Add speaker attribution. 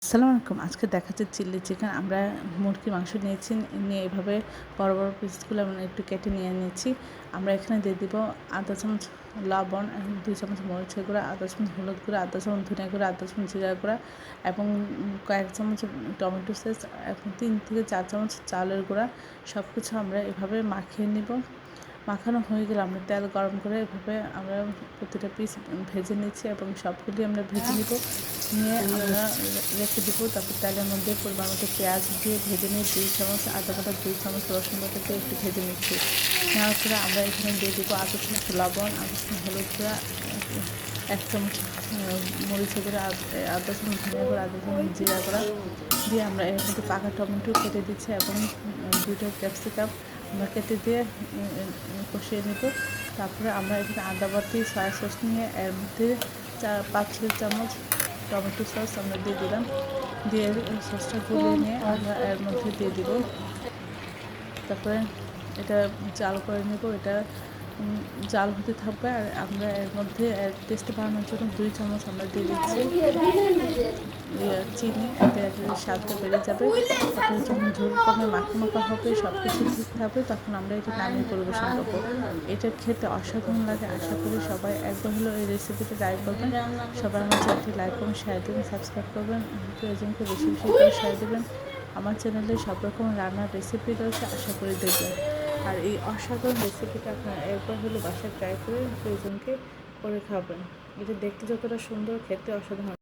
Speaker 1: আসসালামু আলাইকুম। আজকে দেখাচ্ছে চিলি চিকেন। আমরা মুরগির মাংস নিয়েছি, নিয়ে এভাবে বড় বড় পিসগুলো আমরা একটু কেটে নিয়ে নিয়েছি। আমরা এখানে দিয়ে দিব আধা চামচ লবণ, 2 চামচ মরিচের গুঁড়া, আধা চামচ হলুদ গুঁড়া, আধা চামচ ধনিয়া গুঁড়া, আধা চামচ জিরা গুঁড়া এবং কয়েক চামচ টমেটো সস, এখন 3 থেকে 4 চামচ চালের গুঁড়া। সব কিছু আমরা এভাবে মাখিয়ে নিব। মাখানো হয়ে গেলে আমরা তেল গরম করে এভাবে আমরা প্রতিটা পিস ভেজে নিচ্ছি এবং সবগুলি আমরা ভেজে নিব, নিয়ে আমরা রেখে দেবো। তারপর তেলের মধ্যে পরিমাণ মতো পেঁয়াজ দিয়ে ভেজে নিয়ে 2 চামচ আদা বাটা, 2 চামচ রসুন বাটা দিয়ে একটু ভেজে নিচ্ছি। নেওয়ার পরে আমরা এখানে দিয়ে দেবো আধা চামচ লবণ, আধা চামচ হলুদ গুঁড়া, 1 চামচ মরিচের গুঁড়া, আধা চামচ ধনিয়া গুঁড়া, আধা চামচ জিরা গুঁড়া দিয়ে আমরা এর মধ্যে পাকা টমেটো কেটে দিচ্ছি এবং 2টা ক্যাপসিকাম আমরা কেটে দিয়ে কষিয়ে নেব। তারপরে আমরা এখানে আদা বাটি, সয়া সস নিয়ে এর মধ্যে 5-6 চামচ টমেটো সস আমরা দিয়ে দিলাম। দিয়ে সসটা গুলিয়ে নিয়ে আমরা এর মধ্যে দিয়ে দিব। তারপরে এটা জাল করে নেব। এটা জাল হতে থাকবে আর আমরা এর মধ্যে টেস্ট বাড়ানোর জন্য 2 চামচ আমরা দিয়ে দিচ্ছি চিনি। এতে স্বাদটা বেড়ে যাবে। তারপরে যখন ঝোল কমে মাখা মাখা হবে, সব কিছু ঠিক থাকবে, তখন আমরা এটা নামিয়ে পরিবেশন করবো। এটা খেতে অসাধারণ লাগে। আশা করি সবাই একবার হলেও এই রেসিপিটা ট্রাই করবেন। সবাই আমার চ্যানেলটি লাইক করবেন, শেয়ার দেবেন, সাবস্ক্রাইব করবেন, প্রিয়জনকে বেশি বেশি করে শেয়ার দেবেন। আমার চ্যানেলে সব রকম রান্নার রেসিপি রয়েছে, আশা করি দেখবেন। আর এই অসাধারণ রেসিপিটা আপনারা একবার হলে বাসায় ট্রাই করে প্রিয়জনকে করে খাবেন। এটা দেখতে যতটা সুন্দর, খেতে অসাধারণ।